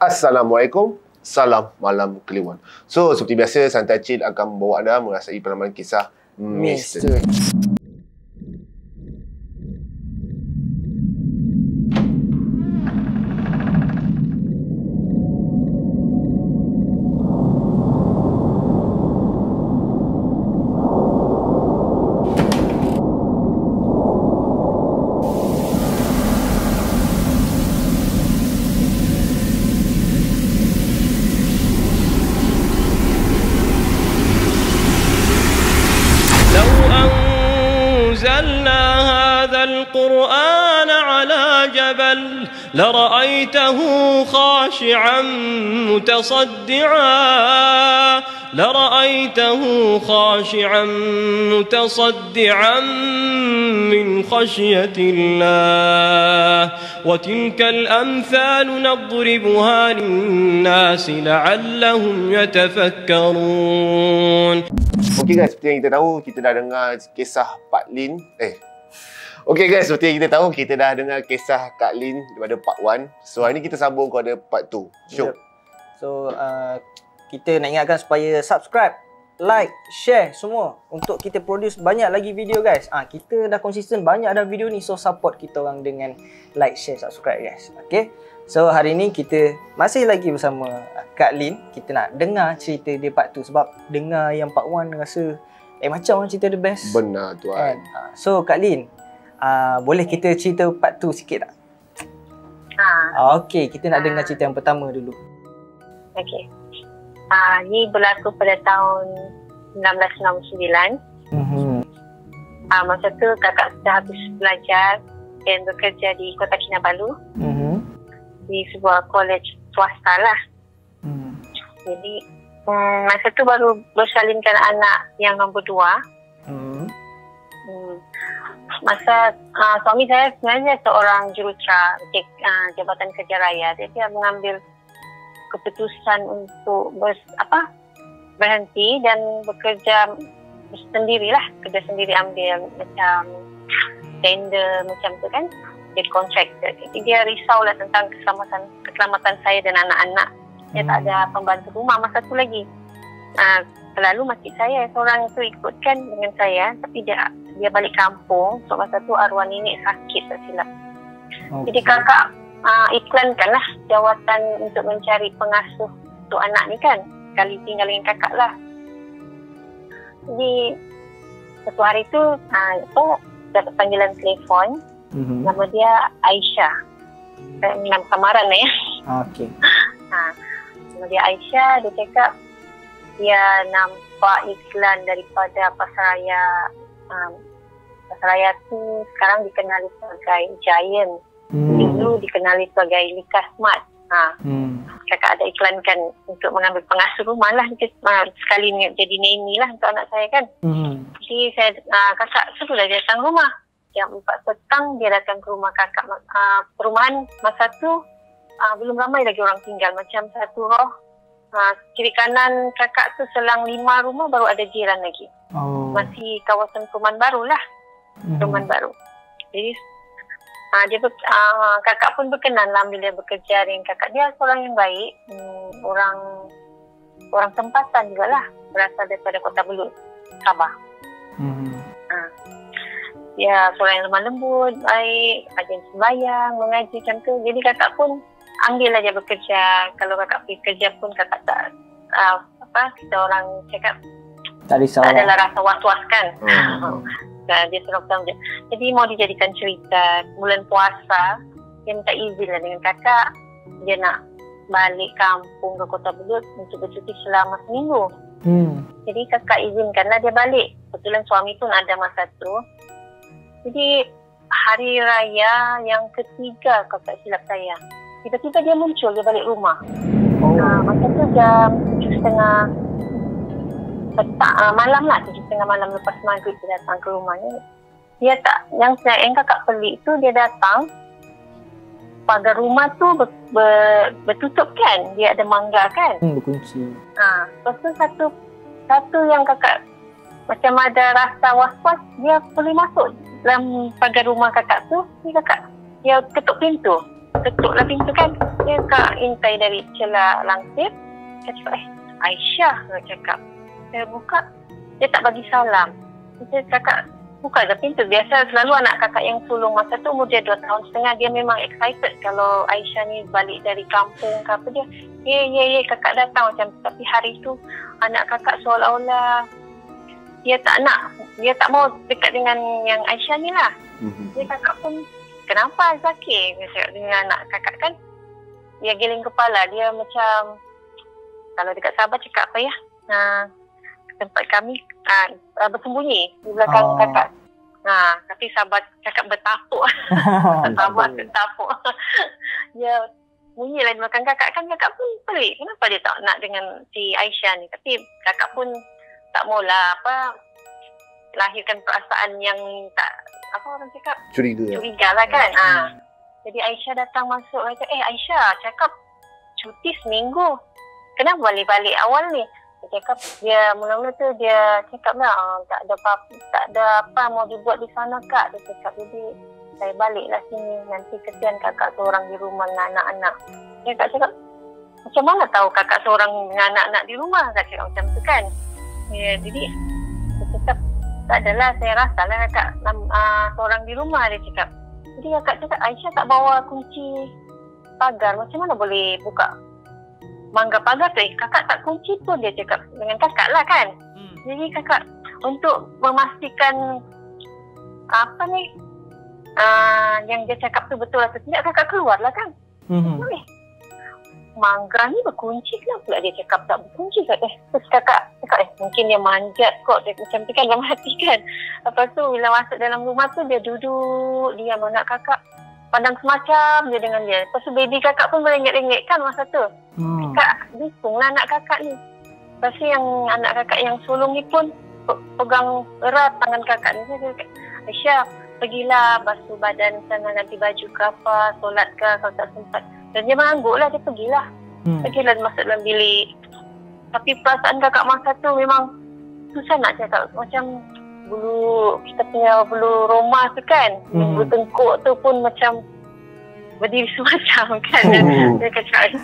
Assalamualaikum, salam malam Kliwon. So, seperti biasa, Santai Chill akan membawa anda merasai pengalaman kisah misteri. القرآن على جبل لرأيته خاشعا متصدعا من خشية الله وتلك الأمثال نضربها للناس لعلهم يتفكرون. Okey guys, seperti yang kita tahu, kita dah dengar kisah Pak Lin. Okey guys, seperti yang kita tahu, kita dah dengar kisah Kak Lin daripada part 1. So hari ni kita sambung kepada part 2. Syuk. So kita nak ingatkan supaya subscribe, like, share semua untuk kita produce banyak lagi video guys. Kita dah konsisten banyak dah video ni, so support kita orang dengan like, share, subscribe guys. Okay. So hari ni kita masih lagi bersama Kak Lin. Kita nak dengar cerita dia part 2 sebab dengar yang part 1 rasa macam orang cerita the best. Benar tuan. So Kak Lin, boleh kita cerita part 2 sikit tak? Okey, kita nak dengar cerita yang pertama dulu. Okey. Ni berlaku pada tahun 1969. Masa tu kakak sudah habis belajar dan bekerja di Kota Kinabalu. Di sebuah college swasta lah. Jadi masa tu baru bersalinkan anak yang nombor 2. Masa suami saya sebenarnya seorang jurutera Jabatan Kerja Raya. Dia mengambil keputusan untuk berhenti dan bekerja sendirilah, kerja sendiri, ambil macam tender macam tu kan, jadi kontraktor. Jadi dia risaulah tentang keselamatan saya dan anak-anak. Dia tak ada pembantu rumah masa tu lagi. Selalu makcik saya seorang itu ikutkan dengan saya, tapi dia balik kampung. So masa tu arwah nenek sakit tak silap. Jadi kakak iklankanlah jawatan untuk mencari pengasuh untuk anak ni kan. Sekali tinggal dengan kakak lah. Jadi satu hari tu dapat panggilan telefon. Nama dia Aisyah. Nama samaran ya. Okey. Nama dia Aisyah. Dia cakap dia nampak iklan daripada Pasaraya. Pasaraya tu sekarang dikenali sebagai Giant. Dulu dikenali sebagai Lika Smart. Kakak ada iklankan untuk mengambil pengasuh rumah lah. Sekali jadi nanny lah untuk anak saya kan. Jadi kakak suruhlah dia datang rumah. Jam 4 petang dia datang ke rumah kakak. Perumahan masa tu belum ramai lagi orang tinggal. Macam satu roh. Kiri kanan kakak tu selang 5 rumah baru ada jiran lagi. Masih kawasan perumahan baru lah. Perumahan baru. Jadi kakak pun berkenan lah bila bekerja dengan kakak. Dia seorang yang baik. Orang tempatan juga lah. Berasal daripada Kota Belud, Sabah. Dia seorang yang lemah lembut, baik, rajin sembahyang, mengaji macam tu. Jadi kakak pun ambil aja bekerja. Kalau kakak pergi kerja pun kakak tak kita orang cakap tak adalah rasa was-was kan. Dia suruh bertanggung jawab. Jadi mau dijadikan cerita bulan puasa, dia minta izin lah dengan kakak. Dia nak balik kampung ke Kota Belud untuk bercuti selama seminggu. Jadi kakak izinkanlah dia balik. Kebetulan suami pun ada masa tu. Jadi hari raya yang ketiga kakak silap saya, tiba-tiba dia muncul, dia balik rumah. Masa tu jam 7.30 malam lah, 7.30 malam lepas maghrib dia datang ke rumahnya. Dia tak, yang kakak pelik tu dia datang, pagar rumah tu bertutup kan, dia ada mangga kan. Berkunci. Lepas tu satu yang kakak macam ada rasa was-was, dia boleh masuk dalam pagar rumah kakak tu. Dia ketuk pintu. ketuklah pintu kan. Dia Kak intai dari celah langsir. Dia cakap, Aisyah, dia cakap. Saya buka, dia tak bagi salam. Dia cakap, buka je pintu. Biasa selalu anak kakak yang sulung masa tu umur dia 2 tahun setengah. Dia memang excited kalau Aisyah ni balik dari kampung ke apa dia. Ye, kakak datang macam tu. Tapi hari tu anak kakak seolah-olah dia tak mau dekat dengan yang Aisyah ni lah. Dia kakak pun, kenapa Zakir? Dia cakap dengan anak kakak kan. Dia giling kepala. Dia macam, kalau dekat Sabah cakap apa ya? Tempat kami bersembunyi di belakang kakak. Tapi Sabah cakap bertapuk. Sabah bertapuk. Dia bunyilah di belakang kakak kan. Kakak pun pelik. Kenapa dia tak nak dengan si Aisyah ni? Tapi kakak pun tak maulah lahirkan perasaan yang tak, apa orang cakap? Curiga lah kan. Jadi Aisyah datang masuk. Kata, Aisyah cakap cuti seminggu. Kenapa balik-balik awal ni? Dia cakap, dia mula-mula tu dia cakap lah, tak ada apa mau dibuat di sana Kak. Dia cakap, jadi saya baliklah sini. Nanti kesian kakak seorang di rumah dengan anak-anak. Dia cakap, macam mana tahu kakak seorang dengan anak-anak di rumah? Kak cakap macam tu kan. Ya, jadi dia cakap, tak adalah, saya rasalah kakak seorang di rumah. Dia cakap, jadi kakak cakap, Aisyah tak bawa kunci pagar, macam mana boleh buka mangga pagar tu? Kakak tak kunci pun, dia cakap dengan kakak lah kan. Jadi kakak untuk memastikan apa ni yang dia cakap tu betul atau tidak, kakak keluar lah kan. Mangga ni berkunci, kenapa pula dia cakap tak berkunci? Terus kakak cakap, mungkin dia manjat kot, dia macam tu kan dalam hati kan. Lepas tu bila masuk dalam rumah tu, dia duduk diam. Anak kakak pandang semacam dia dengan dia. Lepas tu baby kakak pun merengek-rengek kan masa tu. Kakak bising lah anak kakak ni. Lepas tu yang anak kakak yang sulung ni pun pegang erat tangan kakak ni. Dia kata, Aisyah, pergilah basuh badan sana, ganti baju ke apa, solat ke kalau tak sempat. Dan dia mengangguk lah, dia pergilah. Pergilah masuk dalam bilik. Tapi perasaan kakak masa tu memang susah nak cakap. Macam kita punya bulu roma tu kan. Bulu tengkuk tu pun macam berdiri semacam kan. Dia cakap,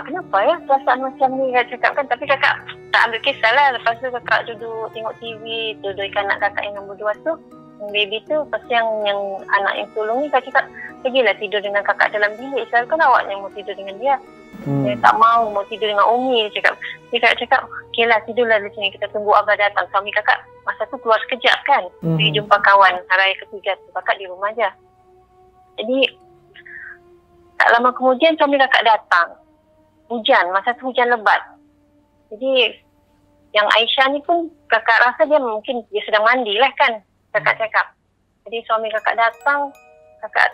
kenapa ya perasaan macam ni? Kakak cakap kan. Tapi kakak tak ambil kisah lah. Lepas tu kakak duduk tengok TV. Duduk ikan anak kakak yang nombor 2 tu, yang baby tu. Lepas tu yang anak yang sulung ni, kakak cakap, pergilah tidur dengan kakak dalam bilik. Selalu kan awak yang mau tidur dengan dia. Dia tak mau tidur dengan Umi. Dia cakap, okey lah, tidurlah di sini, kita tunggu Abah datang. Suami kakak masa tu keluar sekejap kan, pergi jumpa kawan hari ketiga tu. Kakak di rumah je. Jadi tak lama kemudian suami kakak datang. Hujan, masa tu hujan lebat. Jadi yang Aisyah ni pun kakak rasa dia mungkin dia sedang mandi lah kan, kakak cakap. Jadi suami kakak datang, kakak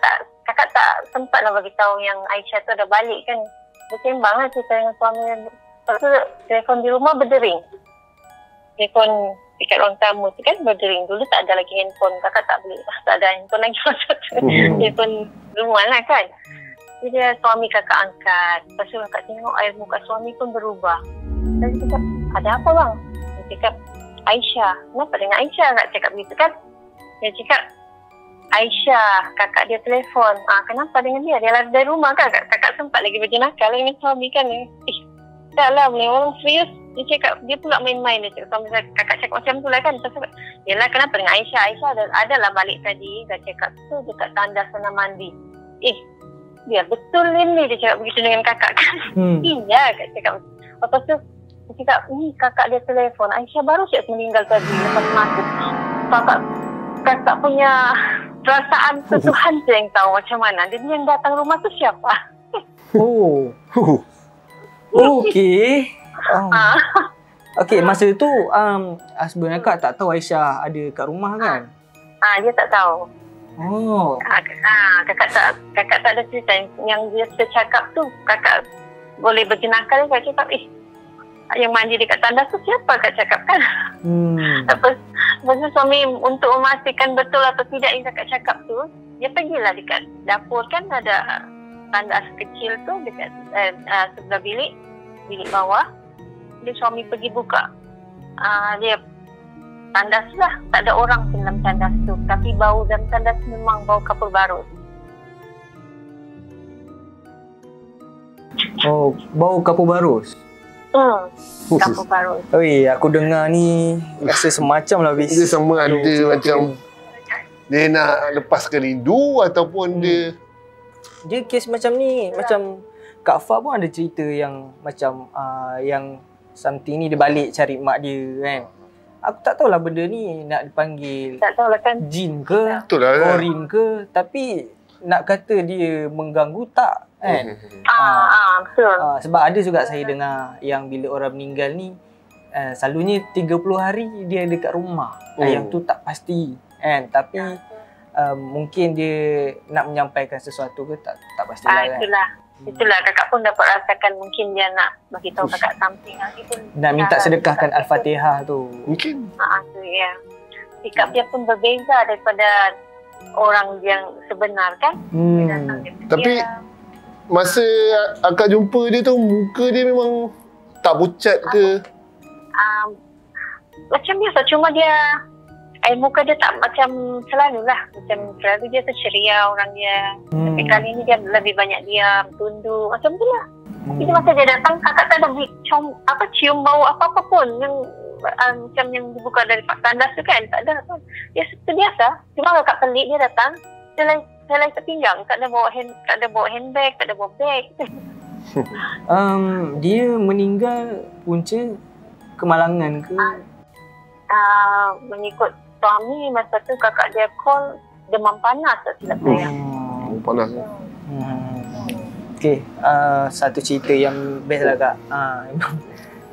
tak sempat lah bagi tahu yang Aisyah tu dah balik kan. Bersembang lah cerita dengan suami. Lepas tu telefon di rumah berdering. Telefon dekat ruang tamu tu kan berdering. Dulu tak ada lagi handphone. Kakak tak ada handphone lagi masa tu. Telefon rumah lah kan. Jadi suami kakak angkat. Lepas tu kakak tengok air muka suami pun berubah. Dan dia cakap, ada apa bang? Dia cakap, Aisyah. Kenapa dengan Aisyah? Kakak cakap begitu kan. Dia cakap, Aisyah, kakak dia telefon. Kenapa dengan dia? Dia lari dari rumah kan? Kakak sempat lagi berjenakal dengan suami kan. Tak lah, orang serius. Dia cakap, dia pula main-main. Dia cakap, suami kakak cakap macam tu lah kan. Yelah, kenapa dengan Aisyah? Aisyah adalah balik tadi. Dia cakap, tu dekat tandas sana mandi. Dia betul ini. Dia cakap begitu dengan kakak kan. Iya, kakak cakap. Lepas tu, dia cakap, kakak dia telefon. Aisyah baru siap meninggal tadi. Lepas masuk. Kakak punya perasaan Tuhan tu yang tahu macam mana. Jadi yang datang rumah tu siapa? Okey. Okey, masa tu husband kakak tak tahu Aisyah ada kat rumah kan? Dia tak tahu. Kakak tak ada cerita. Yang dia tercakap tu, kakak boleh berjenakal. Kakak cakap, yang mandi dekat tandas tu siapa? Kakak cakap kan? Lepas suami untuk memastikan betul atau tidak yang kakak cakap tu, dia pergilah dekat dapur kan, ada tandas kecil tu dekat sebelah bilik bawah. Dia suami pergi buka. Dia tandas lah, tak ada orang dalam tandas tu. Tapi bau dalam tandas memang bau kapur barus. Oh, bau kapur barus. Kapur barus. Oi, aku dengar ni rasa semacam lah bis. Dia sama ada macam dia nak lepaskan rindu ataupun dia kes macam ni, macam Kak Fah pun ada cerita yang macam yang something ni dia balik cari mak dia kan. Aku tak tahulah benda ni nak dipanggil Tak tahulah kan. jin ke, betul lah kan? korin ke, tapi nak kata dia mengganggu tak kan. Betul. Sebab ada juga saya dengar yang bila orang meninggal ni selalunya 30 hari dia dekat rumah. Yang tu tak pasti kan, tapi mungkin dia nak menyampaikan sesuatu ke tak pastilah kan. Itulah kakak pun dapat rasakan mungkin dia nak bagi tahu kakak something lagi pun. Nak minta sedekahkan Al-Fatihah tu. mungkin Tu ya. Sikap dia pun berbeza daripada orang yang sebenar kan. Dia datang dia Tapi masa akak jumpa dia tu muka dia memang tak pucat ke? Macam biasa, cuma dia muka dia tak macam selalulah. Macam selalu dia tu ceria orang dia. Tapi kali ni dia lebih banyak diam, tunduk macam tu lah. Tapi masa dia datang kakak tak ada cium bau apa-apa pun yang macam yang dibuka dari Pak Tandas tu kan, tak ada pun. Dia seperti biasa. Cuma kakak pelik dia datang, selai sepinggang, tak ada bawa handbag, tak ada bawa beg. Dia meninggal punca kemalangan ke? Mengikut suami masa tu kakak dia call demam panas tak silap saya. Panas. Okey, satu cerita yang best lah Kak.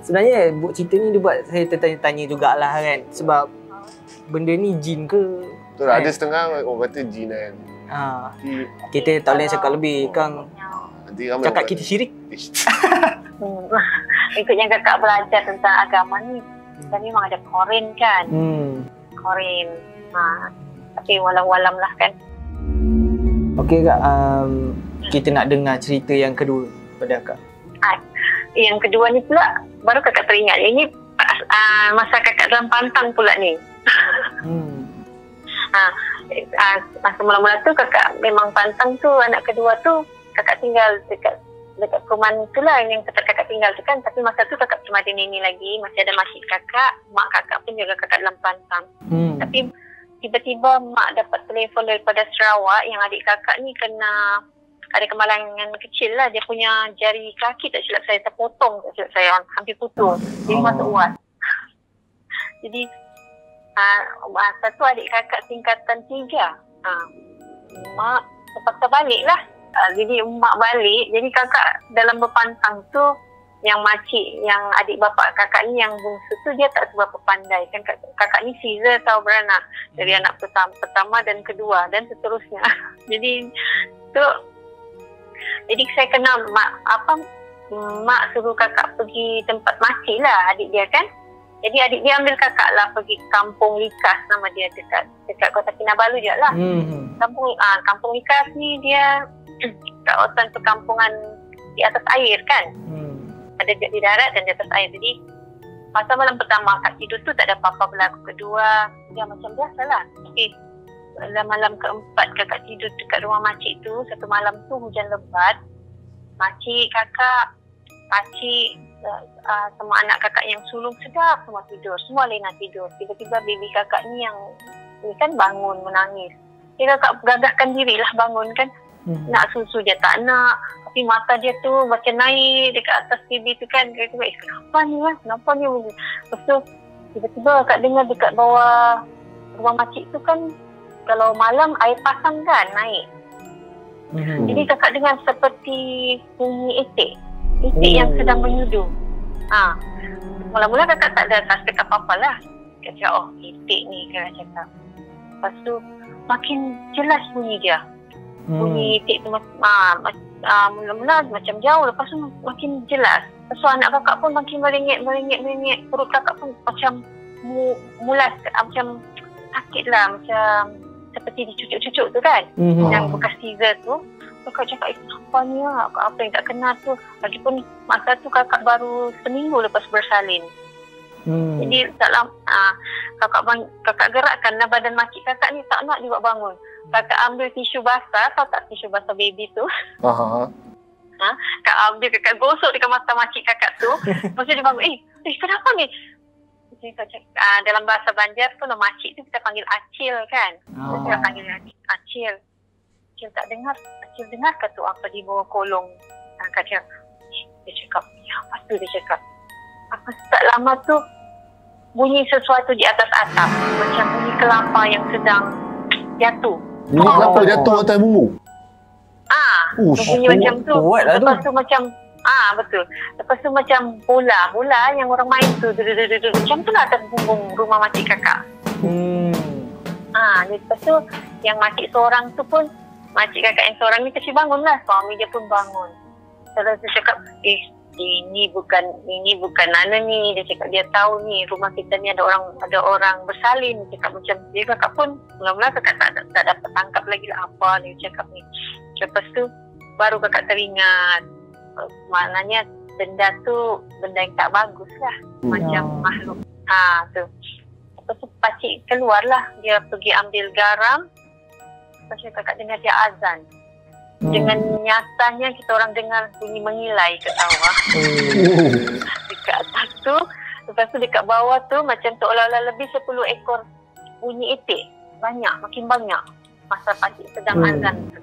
Sebenarnya buat cerita ni dia buat saya tertanya-tanya jugalah kan. Sebab benda ni jin ke? Betul ada setengah orang kata jin kan. Kita tak boleh cakap lebih Kang. Nanti ramai Cakap kita syirik. Ikut yang kakak belajar tentang agama ni, dan memang ada korin kan. Korin. Tapi walam-walam lah kan. Okey Kak, kita nak dengar cerita yang kedua pada Kak. Yang kedua ni pula baru kakak teringat. Ini masa kakak dalam pantang pula ni. Masa mula-mula tu kakak memang pantang tu, anak kedua tu kakak tinggal dekat perumahan tu lah yang kakak tinggal tu kan. Tapi masa tu kakak cuma ada nini lagi, masih ada makcik kakak, mak kakak pun juga kakak dalam pantang. Tapi tiba-tiba mak dapat telefon daripada Sarawak yang adik kakak ni kena ada kemalangan kecil lah. Dia punya jari kaki tak silap saya terpotong, tak silap saya hampir putus. Jadi masuk UAS. Jadi masa tu adik kakak tingkatan 3. Mak terpaksa balik lah. Jadi mak balik, jadi kakak dalam berpantang tu yang makcik, yang adik bapak kakak ni yang bungsu tu dia tak seberapa pandai kan. Kakak ni Caesar tahu beranak dari anak pertama dan kedua dan seterusnya. Jadi saya kenal mak suruh kakak pergi tempat makcik lah adik dia kan. Jadi adik dia ambil kakak lah pergi Kampung Likas, nama dia dekat Kota Kinabalu je lah. Kampung Likas ni dia kawasan perkampungan di atas air kan. Ada di darat dan di atas air. Jadi masa malam pertama kak tidur tu tak ada apa-apa berlaku. Kedua dia macam biasalah. Tapi malam keempat kakak tidur dekat rumah makcik tu. Satu malam tu hujan lebat. Makcik, kakak, pakcik, semua anak kakak yang sulung sedap semua tidur. Semua lena tidur. Tiba-tiba baby kakak ni yang ni kan bangun menangis. Dia kakak gagahkan dirilah bangun kan. Nak susu dia tak nak. Tapi mata dia tu macam naik dekat atas TV tu kan. Dia kata, kenapa ni kan? Kenapa ni? Lepas tu tiba-tiba kakak dengar dekat bawah rumah makcik tu kan, kalau malam air pasang kan naik. Jadi kakak dengar seperti bunyi itik yang sedang menyudu. Mula-mula kakak tak ada cakap apa-apa lah. Kakak cakap, itik ni kakak cakap. Lepas tu makin jelas bunyi dia. Bunyi itik tu mula-mula macam jauh, lepas tu makin jelas. Lepas tu anak kakak pun makin merengek. Perut kakak pun macam mulas, macam sakit lah, macam seperti dicucuk-cucuk tu kan. Yang bekas Caesar tu. Kakak cakap, apa ni lah, apa yang tak kenal tu. Lagipun masa tu kakak baru seminggu lepas bersalin. Jadi dalam kakak gerakkan lah badan makcik kakak ni, tak nak juga bangun. Kakak ambil tisu basah, tahu tak tisu basah baby tu? Kakak gosok dekat mata makcik kakak tu. Lepas tu dia bangun, kenapa ni? Dalam bahasa Banjar tu, makcik tu kita panggil Acil kan. Kita panggil Acil. Acil tak dengar. Acil dengar ke tu apa di bawah kolong? Kakak cakap, dia cakap, apa tu dia cakap? Apa tak lama tu bunyi sesuatu di atas atap. Macam bunyi kelapa yang sedang jatuh. Bunyi kelapa jatuh atas bumbu? Bunyi macam tu. Lepas tu macam betul. Lepas tu macam bola yang orang main tu. Macam tu lah atas bumbung rumah makcik kakak. Lepas tu yang makcik seorang tu pun, makcik kakak yang seorang ni kasi bangun lah. Suami dia pun bangun. Terus dia cakap, ini bukan mana ni. Dia cakap dia tahu ni rumah kita ni ada orang bersalin. Dia cakap macam dia kakak pun mula-mula kakak tak dapat tangkap lagi lah apa dia cakap ni. Lepas tu baru kakak teringat, maknanya benda tu benda yang tak bagus lah. Macam makhluk. Tu. Lepas tu pakcik keluar lah. Dia pergi ambil garam. Lepas tu kakak dengar dia azan. Dengan nyatanya kita orang dengar bunyi mengilai ke bawah. Dekat atas tu. Lepas tu dekat bawah tu macam seolah-olah lebih 10 ekor bunyi itik. Banyak, makin banyak. Masa pakcik sedang azan tu.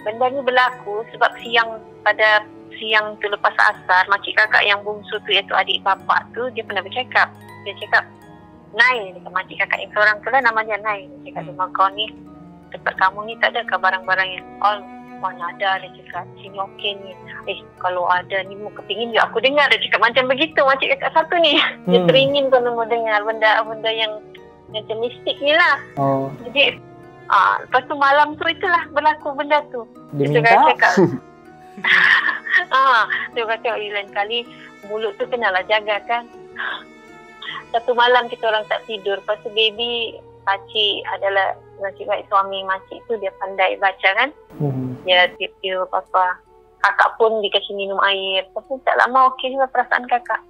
Benda ni berlaku sebab pada siang tu lepas asar, makcik kakak yang bungsu tu iaitu adik bapa tu, dia pernah bercakap. Dia cakap, Nai, makcik kakak yang seorang tu lah nama dia Nai. Dia cakap, rumah kau ni, tempat kamu ni tak ada ke barang-barang yang mana ada, dia cakap, sini okey ni. Kalau ada ni mu kepingin juga aku dengar. Dia cakap macam begitu makcik kakak satu ni. Dia teringin kalau mau dengar benda-benda yang macam mistik ni lah. Jadi lepas tu malam tu itulah berlaku benda tu. Dia minta? Dia kata lain kali mulut tu kenalah jaga kan. Satu malam kita orang tak tidur. Lepas tu baby pakcik adalah makcik baik suami makcik tu, dia pandai baca kan. Dia tiup apa. Kakak pun dikasih minum air. Lepas tu tak lama okey juga perasaan kakak.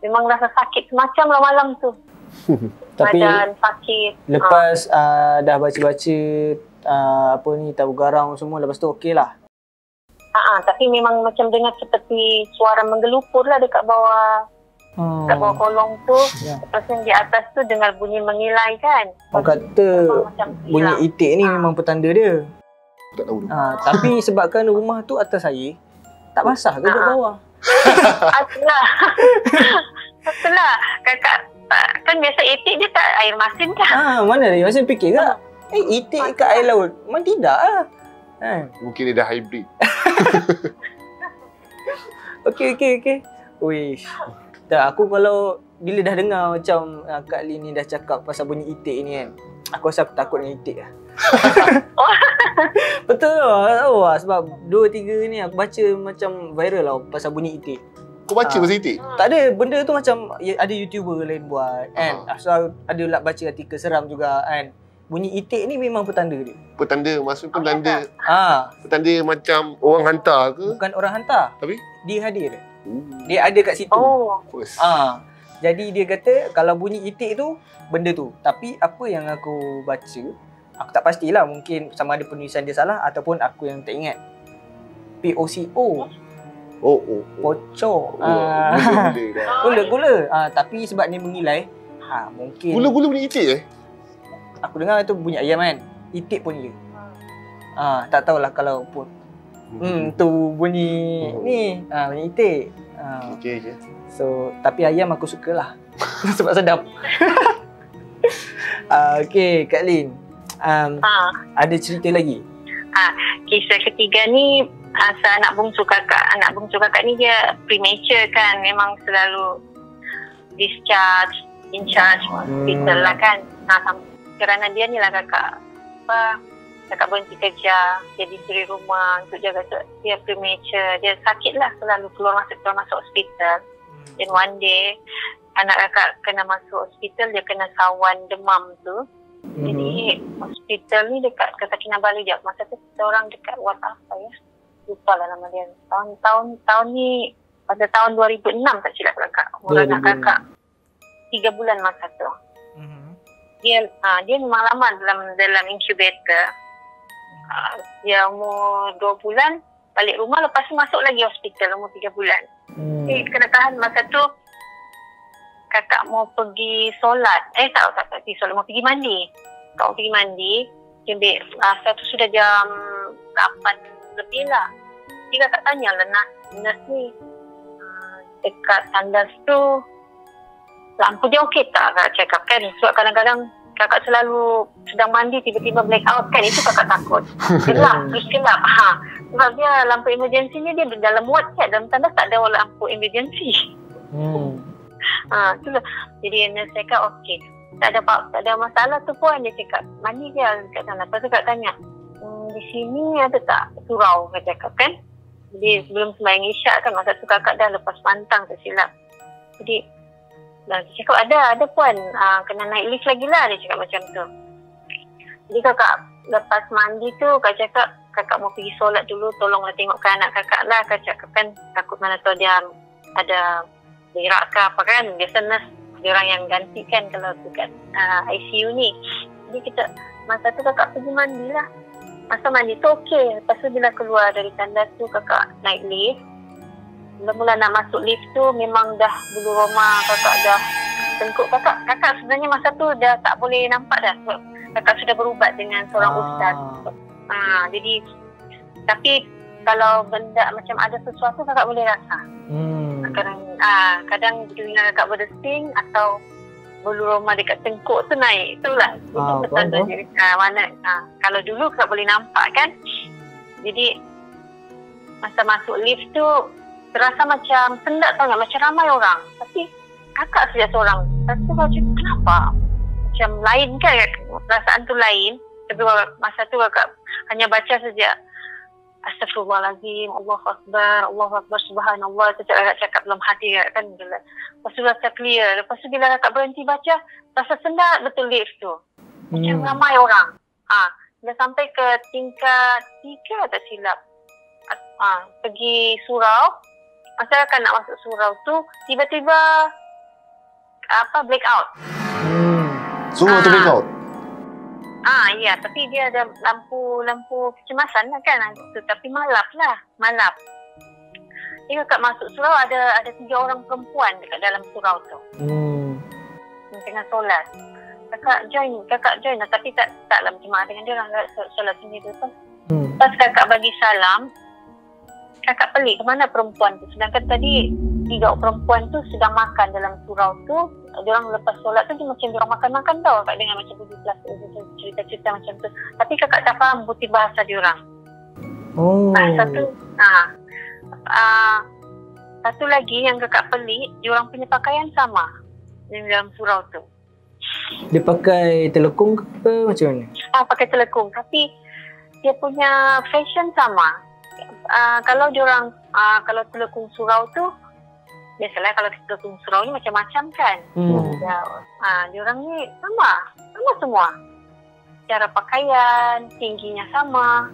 Memang rasa sakit semacam lah malam tu. Tapi badan sakit. Lepas dah baca-baca tahu garang semua, lepas tu okey lah. Tapi memang macam dengar seperti suara menggelupur lah dekat bawah. Dekat bawah kolong tu. Lepas yang di atas tu dengar bunyi mengilai kan. Orang kata bunyi itik ni memang petanda dia. Tak tahu. Tapi sebabkan rumah tu atas air, tak basah ke kat bawah? Itulah kakak. Kan biasa itik dia tak air masin kan? Mana dia? Masih fikir tak? Itik kat air laut. Memang tidak lah. Mungkin dia dah hybrid. Okey. Wish. Dah, aku kalau bila dah dengar macam Kak Lin ni dah cakap pasal bunyi itik ni kan, aku rasa aku takut dengan itik lah. Betul lah. Sebab 2-3 ni aku baca macam viral lah pasal bunyi itik. Kau baca pasal itik? Tak ada, benda tu macam ada YouTuber lain buat kan. So ada lah baca artikel seram juga kan. Bunyi itik ni memang petanda dia. Petanda maksud petanda. Petanda macam orang hantar ke? Bukan orang hantar. Tapi dia hadir. Dia ada kat situ. Jadi dia kata kalau bunyi itik tu benda tu. Tapi apa yang aku baca, aku tak pastilah, mungkin sama ada penulisan dia salah ataupun aku yang tak ingat. POCO. Pocong. Gula-gula. Tapi sebab dia mengilai, mungkin gula-gula bunyi itik aku dengar tu bunyi ayam kan. Itik pun dia. Tak tahulah kalau pun tu bunyi ni, bunyi itik. Okey. So, tapi ayam aku sukalah. Sebab sedap. Okey, Kak Lin. Ada cerita lagi? Kisah ketiga ni asal anak bungsu kakak. Anak bungsu kakak ni dia premature kan. Memang selalu in charge hospital lah kan. Kerana dia ni lah kakak berhenti kerja, dia disuruh rumah untuk jaga tu. Dia premature, dia sakit lah, selalu keluar masuk hospital. Dan one day anak kakak kena masuk hospital, dia kena sawan demam tu. Jadi hospital ni dekat Kinabalu je. Masa tu kita orang dekat Wat apa ya, lupa lah nama dia. Tahun ni pada tahun 2006 tak silap kakak. Umur anak kakak 3 bulan masa tu. Dia memang lama dalam incubator. dia umur 2 bulan, balik rumah, lepas tu masuk lagi hospital umur 3 bulan. Jadi kena tahan. Masa tu kakak mau pergi solat. Tak pergi solat, mau pergi mandi. Kakak mau pergi mandi. Masa tu sudah jam 8 lebih lah. Jadi kakak tanya lah nurse ni, dekat tandas tu lampu dia okey tak? Kakak cakap kan. Sebab kadang-kadang kakak selalu sedang mandi tiba-tiba black out kan. Itu kakak takut. Terus gelap. Sebab dia lampu emergency ni dia dalam ward kan. Dalam tandas tak ada lampu emergency. Itulah. Jadi nurse cakap okey. Tak ada masalah tu pun. Dia cakap mandi dia kat sana. Lepas tu kakak tanya, di sini ada tak surau? Kakak cakap kan. Jadi sebelum sembahyang isyak kan, masa tu kakak dah lepas pantang tak silap. Jadi dia cakap ada puan, kena naik lift lagi lah, dia cakap macam tu. Jadi kakak lepas mandi tu kakak cakap kakak mau pergi solat dulu, tolonglah tengokkan anak kakak lah. Kakak cakap kan takut mana tahu dia ada berak ke apa kan. Biasa nurse dia orang yang gantikan kalau dekat ICU ni. Jadi masa tu kakak pergi mandi lah. Masa mandi tu okey. Lepas tu bila keluar dari tandas tu kakak naik lift. Mula-mula nak masuk lift tu memang dah bulu roma kakak dah tengkuk. Kakak sebenarnya masa tu dah tak boleh nampak dah. Sebab kakak sudah berubat dengan seorang ustaz. Jadi tapi kalau benda macam ada sesuatu kakak boleh rasa. Kadang bila kakak berdesing atau bulu roma dekat tengkuk tu naik. Itulah. Itu betul mana kalau dulu kakak boleh nampak kan. Jadi masa masuk lift tu terasa macam sendak tau tak, macam ramai orang. Tapi kakak saja seorang. Tapi macam kenapa? Macam lain kan, perasaan tu lain. Tapi masa tu kakak hanya baca saja Astaghfirullahaladzim, Allahu Akbar, Subhanallah. Itu kakak cakap dalam hati kan. Lepas tu rasa clear. Lepas tu bila kakak berhenti baca, rasa sendak betul lift tu. Macam ramai orang. Dah sampai ke tingkat 3 tak silap. Pergi surau. Masa kakak nak masuk surau tu, tiba-tiba black out. Surau tu black out? Ya, tapi dia ada lampu kecemasan lah kan. Tapi malap. Jadi kakak masuk surau ada 3 orang perempuan dekat dalam surau tu. Tengah solat. Kakak join lah, tapi taklah berjemaah dengan dia orang, solat sendiri tu. Lepas kakak bagi salam, kakak pelik ke mana perempuan tu. Sedangkan tadi 3 perempuan tu sedang makan dalam surau tu. Diorang lepas solat tu macam diorang makan-makan tau. Kakak dengar macam cerita-cerita macam tu. Tapi kakak tak faham butir bahasa diorang. Satu lagi yang kakak pelik, diorang punya pakaian sama yang dalam surau tu. Dia pakai telekung ke macam mana? Pakai telekung. Tapi dia punya fashion sama. Kalau diorang kalau telekung surau tu, biasalah kalau telekung surau ni macam-macam kan. Diorang ni sama semua. Cara pakaian, tingginya sama.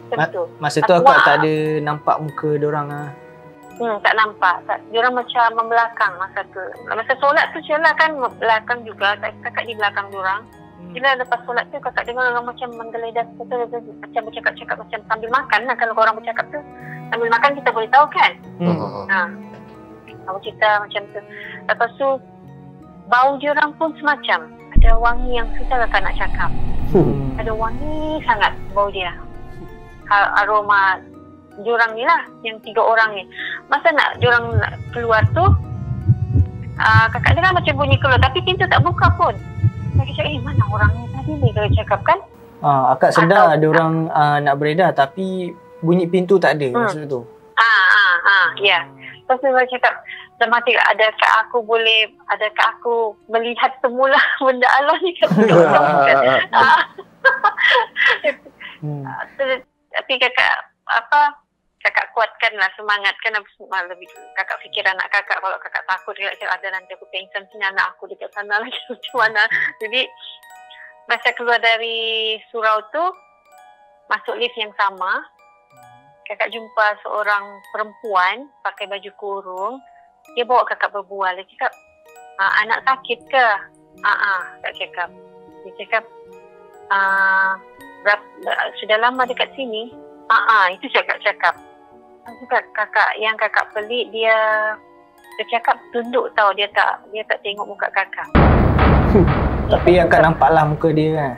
Betul. Masa tu akak tak ada nampak muka diorang lah. Tak nampak. Diorang macam membelakang masa tu. Masa solat tu Syala kan belakang juga. Kakak di belakang diorang. Bila lepas solat tu kakak dengar orang macam menggeledah macam bercakap-cakap macam sambil makan lah. Kalau orang bercakap tu sambil makan kita boleh tahu kan. Aku cerita macam tu. Lepas tu bau diorang pun semacam. Ada wangi yang susah kakak nak cakap. Ada wangi sangat bau dia. Aroma diorang ni lah, yang 3 orang ni. Masa diorang nak keluar tu, kakak dengar macam bunyi keluar, tapi pintu tak buka pun. Kakak cakap, mana orang ni tadi ni, kakak cakap kan. Akak sedar ada orang nak beredar, tapi bunyi pintu tak ada masa tu. Ya. Lepas tu kakak cakap, dalam hati, adakah aku melihat semula benda Allah ni kat tapi kakak kuatkanlah, semangatkan. Lebih kakak fikir anak kakak, kalau kakak takut ada nanti aku pengsan sini anak aku dekat sana lagi macam mana. Jadi masa keluar dari surau tu, masuk lift yang sama, kakak jumpa seorang perempuan pakai baju kurung. Dia bawa kakak berbual. Dia cakap, anak sakit ke? Kakak cakap. Dia cakap, sudah lama dekat sini. Itu cakap. Kakak yang kakak pelik dia cakap tunduk tau, dia tak tengok muka kakak. Tapi yang kak nampak lah muka dia kan.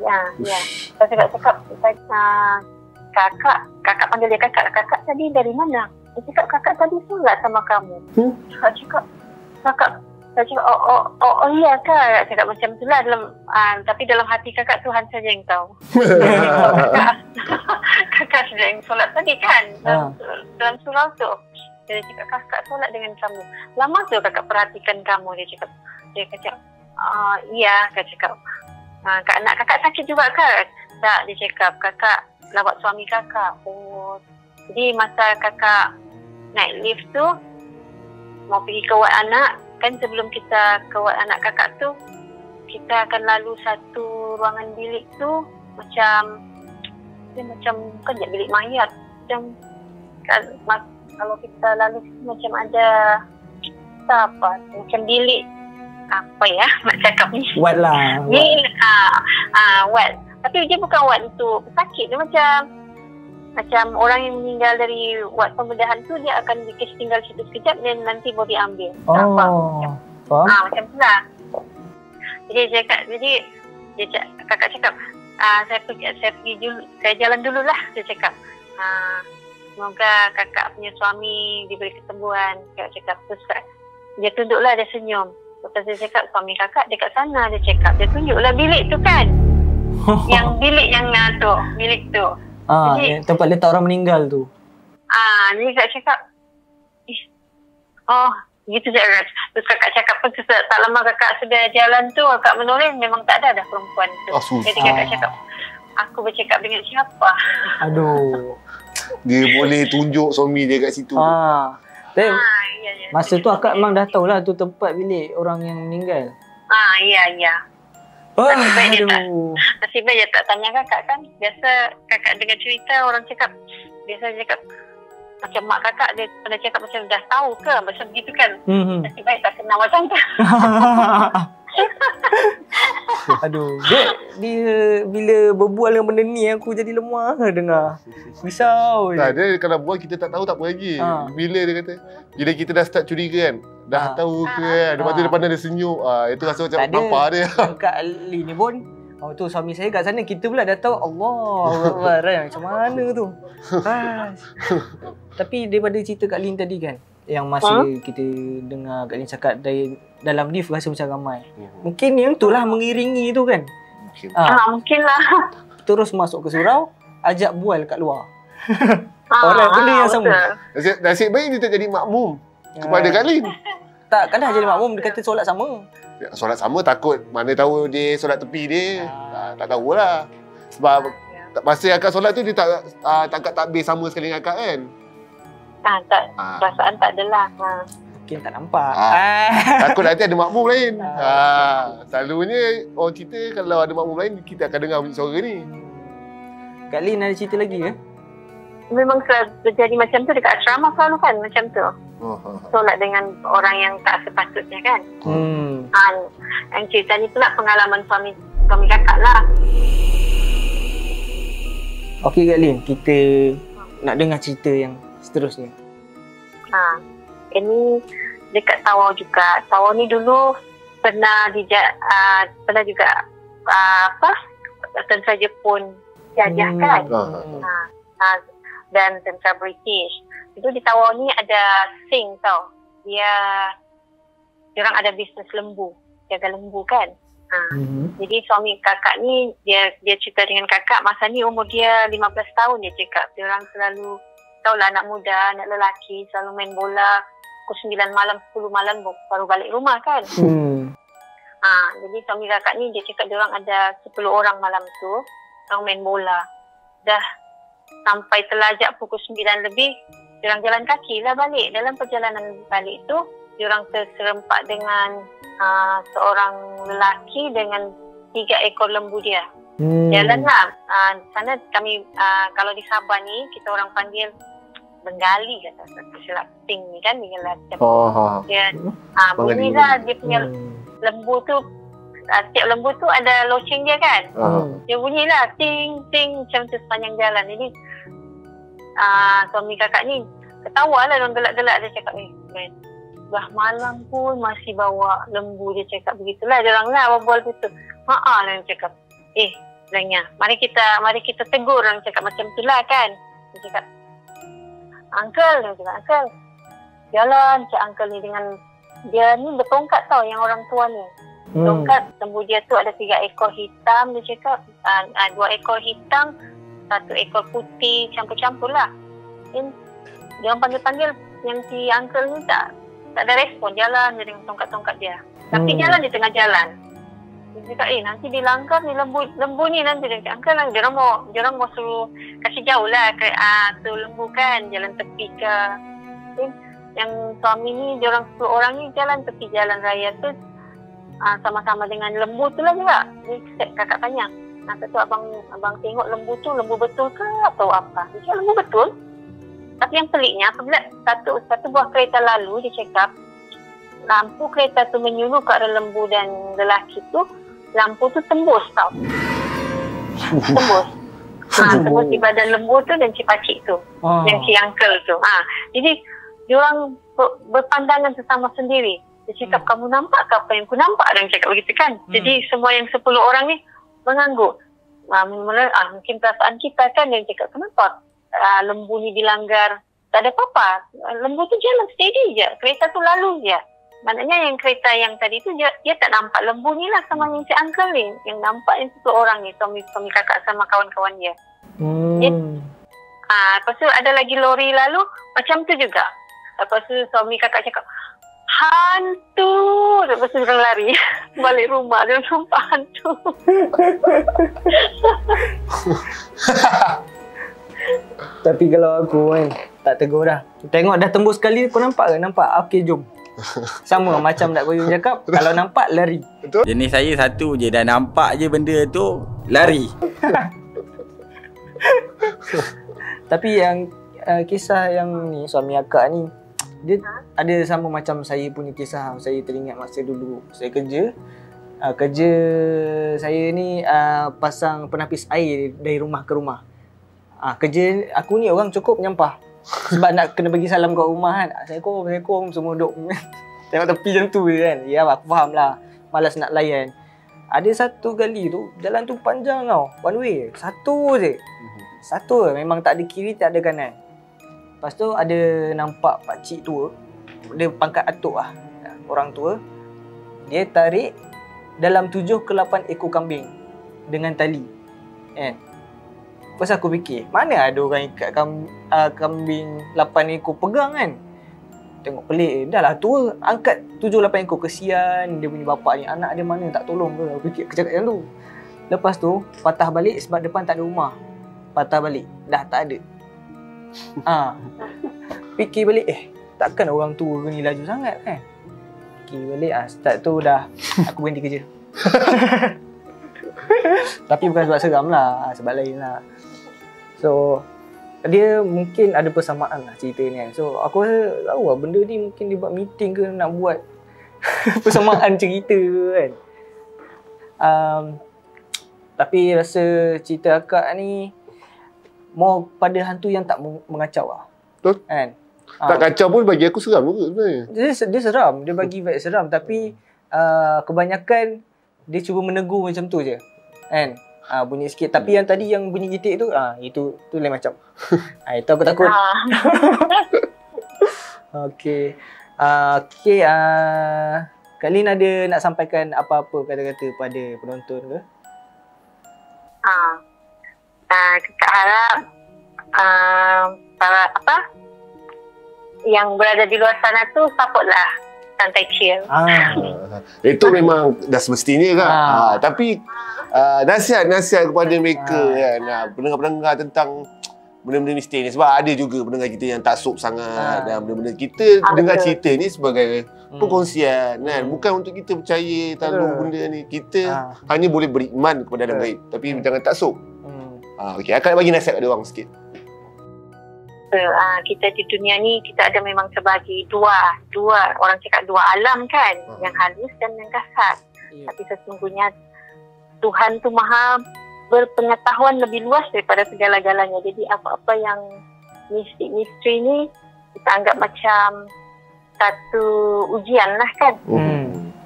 Ya. Saya cakap kakak panggil dia kakak tadi dari mana? Dia cakap kakak tadi solat sama kamu. Saya cakap oh iya kak, cakap macam tu lah tapi dalam hati kakak Tuhan saja yang tahu. Kakak sudah yang solat tadi kan dalam surau tu. Dia cakap kakak solat dengan kamu. Lama tu kakak perhatikan kamu, dia cakap. Iya, kakak cakap. Anak kakak sakit juga kak? Tak, dia cakap kakak lawat suami kakak. Oh, jadi masa kakak naik lift tu mau pergi ke wad anak, kan sebelum kita ke wad anak kakak tu, kita akan lalu satu ruangan bilik tu macam bukan je bilik mayat. Kalau kita lalu macam ada macam bilik apa ya nak cakap ni? Wad lah. Wad. Tapi dia bukan wad untuk pesakit, dia macam orang yang meninggal dari wad pembedahan tu, dia akan dikasih tinggal situ sekejap dan nanti baru diambil. Faham? Macam tu lah. Jadi kakak cakap, saya pergi dulu, saya jalan dululah, dia cakap. Semoga kakak punya suami diberi kesembuhan. Kakak cakap, terus dia tunduklah, dia senyum. Lepas dia cakap, suami kakak dekat sana, dia cakap. Dia tunjuklah bilik tu kan. Yang bilik yang tu, bilik tu. Jadi, tempat letak orang meninggal tu. Jadi kakak cakap, gitu je. Terus kakak cakap pun tak lama kakak sudah jalan tu, kakak menoleh, memang tak ada dah perempuan tu. Jadi kakak cakap, aku bercakap dengan siapa? Aduh. Dia boleh tunjuk suami dia kat situ. Tapi masa tu akak memang dah tahulah tu tempat bilik orang yang meninggal. Ya. Nasib baik dia tak tanya kakak kan. Biasa kakak dengar cerita orang cakap, biasa cakap macam mak kakak, dia pernah cakap macam dah tahu ke macam begitu kan. Nasib baik tak kenal macam tu. Aduh, dia bila berbual dengan benda ni aku jadi lemah dengar. Risau je. Tak ada, kalau buat kita tak tahu tak apa lagi. Bila dia kata, bila kita dah start curiga kan, dah tahu ke kan, lepas tu depan dia senyum, itu rasa macam nampak dia. Kak Ali ni pun, tu suami saya kat sana, kita pula dah tahu Allah macam mana tu. Tapi daripada cerita Kak Lin tadi kan, yang masa kita dengar Kak Lin cakap dari dalam lift rasa macam ramai. Mungkin yang tu lah mengiringi tu kan. Mungkin lah. Terus masuk ke surau, ajak bual kat luar. Orang benda yang sama. Nasib baik dia tak jadi makmum kepada Kak Lin. Tak, kan dah jadi makmum, dia kata solat sama. Solat sama takut, mana tahu dia solat tepi dia. Tak tahulah. Sebab masa akak solat tu dia tak takbir sama sekali dengan akak kan. Perasaan tak adalah. Mungkin tak nampak. Takut nanti ada makmum lain. Selalunya orang cerita kalau ada makmum lain, kita akan dengar bunyi suara ni. Kak Lin ada cerita lagi ke? Memang terjadi macam tu dekat asrama selalu kan, macam tu. Solat dengan orang yang tak sepatutnya kan. Yang cerita ni pula pengalaman suami kakak lah. Okey Kak Lin, kita nak dengar cerita yang seterusnya. Ini dekat Tawau juga. Tawau ni dulu pernah juga tentera Jepun jajah kan. Dan tentera British. Itu di Tawau ni ada Sing tau. Diorang ada bisnes lembu, jaga lembu kan. Jadi suami kakak ni dia cerita dengan kakak masa ni umur dia 15 tahun, dia cakap diorang selalu tahulah anak muda, anak lelaki selalu main bola pukul 9 malam, 10 malam baru balik rumah kan. Jadi suami kakak ni dia cakap diorang ada 10 orang malam tu, orang main bola. Dah sampai terlajak pukul 9 lebih, diorang jalan kaki lah balik. Dalam perjalanan balik tu, diorang terserempak dengan seorang lelaki dengan 3 ekor lembu dia. Jalanlah. Sana kami, kalau di Sabah ni, kita orang panggil Bengali kata, silap ping ni kan, dengan dia bunyilah dia punya lembu tu tiap lembu tu ada loceng dia kan. Hmm. Dia bunyilah ting ting macam tu sepanjang jalan. Jadi suami kakak ni ketawa lah, orang gelak-gelak. Dia cakap ni, dah malam pun masih bawa lembu. Dia cakap begitulah, dia orang lah berbual begitu. Lah dia cakap, bilangnya, mari kita tegur. Orang cakap macam tu lah kan. Dia cakap, Uncle, dia cakap, Uncle, jalan cak Uncle ni dengan, dia ni bertongkat tau yang orang tua ni. Tongkat, lembu dia tu ada 3 ekor hitam. Dia cakap, 2 ekor hitam, 1 ekor putih, campur-campur lah. Dia orang panggil-panggil yang si uncle ni tak ada respon, jalan je dengan tongkat-tongkat dia. Tapi jalan di tengah jalan. Dia cakap, nanti dilanggar ni lembu ni nanti. Dia cakap, uncle lah, dia orang mau suruh kasih jauh lah tu lembu kan, jalan tepi ke. Yang suami ni, dia orang 10 orang ni jalan tepi jalan raya tu sama-sama dengan lembu tu lah juga. Jadi kakak tanya, tu abang tengok lembu tu, lembu betul ke atau apa? Dia cakap, lembu betul. Tapi yang peliknya, apabila satu buah kereta lalu, dia cakap, lampu kereta tu menyuluh ke arah lembu dan lelaki tu, lampu tu tembus tau. Tembus. Tembus di badan lembu tu dan si pakcik tu. Yang si uncle tu. Jadi, diorang berpandangan sesama sendiri. Dia cakap, kamu nampak ke apa yang aku nampak? Dia cakap begitu kan. Jadi, semua yang 10 orang ni mengangguk. Mungkin perasaan kita kan. Dia cakap, kenapa lembu ni dilanggar? Tak ada apa-apa. Lembu tu jalan steady je. Kereta tu lalu je. Maknanya yang kereta yang tadi tu dia tak nampak lembu ni lah sama yang si uncle ni. Yang nampak yang 10 orang ni. Suami kakak sama kawan-kawan dia. Lepas tu ada lagi lori lalu. Macam tu juga. Lepas tu suami kakak cakap, hantu. Lepas tu dia lari balik rumah. Dia nampak hantu. Tapi kalau aku kan, tak tegur dah. Tengok dah tembus sekali, kau nampak ke? Nampak? Okey, jom. Sama macam nak Boyun cakap, kalau nampak, lari. Betul? Jenis saya satu je, dah nampak je benda tu, lari. Tapi yang kisah yang ni, suami akak ni, dia ada sama macam saya punya kisah. Saya teringat masa dulu saya kerja. Kerja saya ni pasang penapis air dari rumah ke rumah. Kerja aku ni orang cukup menyampah. Sebab nak kena bagi salam kat rumah kan. Assalamualaikum, semua duduk tengok tepi macam tu je kan. Ya, aku faham lah, malas nak layan. Ada satu kali tu, jalan tu panjang tau, one way, satu je. Satu, memang tak ada kiri, tak ada kanan. Lepas tu ada nampak pakcik tua, dia pangkat atuk lah, orang tua. Dia tarik dalam 7 ke 8 ekor kambing dengan tali kan. Lepas aku fikir, mana ada orang ikat kambing 8 ekor pegang kan. Tengok pelik, dah lah tua, angkat 7-8 ekor, kesian dia punya bapak ni, anak dia mana tak tolong ke. Aku fikir kecakap macam tu. Lepas tu patah balik sebab depan tak ada rumah. Patah balik, dah tak ada. Fikir balik, takkan orang tua ni laju sangat kan. Fikir balik, start tu dah aku berhenti kerja. Tapi bukan sebab seram lah, sebab lain lah. So, dia mungkin ada persamaan lah cerita ni kan. So, aku rasa tahu lah benda ni mungkin dia buat meeting ke nak buat persamaan cerita ke kan. Tapi rasa cerita akak ni more pada hantu yang tak mengacau lah. Betul? Kan? Tak kacau pun bagi aku seram juga sebenarnya. Dia seram, dia bagi vibe seram. Tapi kebanyakan dia cuba menegur macam tu je kan. Bunyi sikit. Tapi yang tadi yang bunyi gitik tu, itu lain macam. Itu aku takut. Okey. Kak Lin ada nak sampaikan apa-apa kata-kata pada penonton ke? Kita harap para yang berada di luar sana tu supportlah santai chill. Itu memang dah semestinya kan. Tapi nasihat kepada mereka kan, pendengar-pendengar tentang benda-benda misteri ni. Sebab ada juga pendengar kita yang taksub sangat dan benda-benda kita dengar cerita ni sebagai perkongsian kan. Bukan untuk kita percaya terlalu benda ni. Kita hanya boleh beriman kepada alam gaib, tapi jangan taksub. Okey, akan bagi nasihat pada orang sikit. Kita di dunia ni kita ada memang sebagai dua orang cakap dua alam kan, yang halus dan yang kasar. Ya. Tapi sesungguhnya Tuhan tu maha berpengetahuan lebih luas daripada segala-galanya. Jadi apa-apa yang misteri ni kita anggap macam satu ujian lah kan.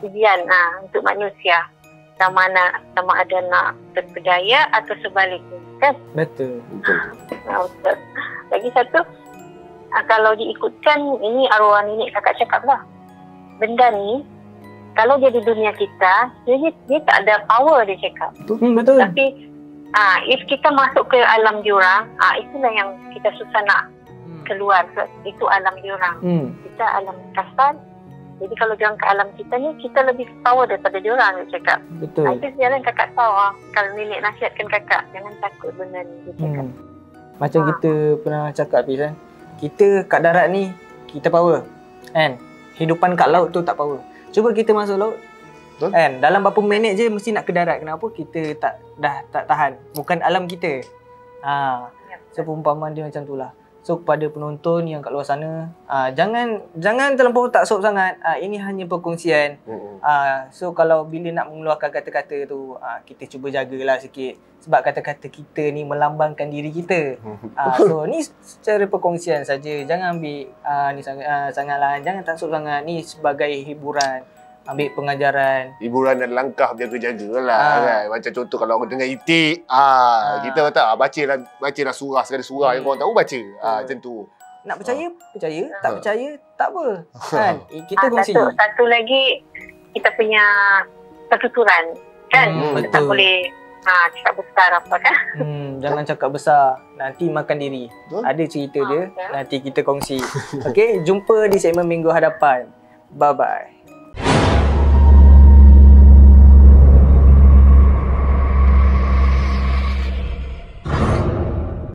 Ujian untuk manusia. Sama ada nak terpedaya atau sebaliknya kan. Betul. Betul. Lagi satu, kalau diikutkan, ini arwah nenek kakak cakap lah. Benda ni, kalau dia di dunia kita, dia tak ada power dia cakap. Betul. Tapi, if kita masuk ke alam diorang, itulah yang kita susah nak keluar. Itu alam diorang. Kita alam kasar. Jadi kalau diorang ke alam kita ni, kita lebih power daripada diorang dia cakap. Betul. Itu sejarah yang kakak tahu. Kalau nenek nasihatkan kakak, jangan takut benda ni dia cakap. Macam kita pernah cakap kan, kita kat darat ni kita power kan, hidupan kat laut tu tak power. Cuba kita masuk laut kan, dalam berapa minit je mesti nak ke darat. Kenapa? Kita tak tahan, bukan alam kita. So perumpamaan dia macam tu lah. So kepada penonton yang kat luar sana, jangan terlampau taksub sangat. Ini hanya perkongsian. So kalau bila nak mengeluarkan kata-kata tu, kita cuba jagalah sikit. Sebab kata-kata kita ni melambangkan diri kita. So ni secara perkongsian saja. Jangan ambil ni sangatlah. Jangan taksub sangat. Ni sebagai hiburan. Ambil pengajaran. Hiburan dan langkah berjaga-jaga lah kan. Macam contoh kalau orang dengar itik, kita kata baca surah, segala surah yang korang tahu baca. Macam tu. Nak percaya, percaya. Tak percaya, tak apa. Kan? Kita kongsi. Satu lagi, kita punya pertuturan. Kan? Kita tak boleh cakap besar apa kan. Jangan cakap besar. Nanti makan diri. Ada cerita dia. Nanti kita kongsi. Okay, jumpa di segmen minggu hadapan. Bye-bye.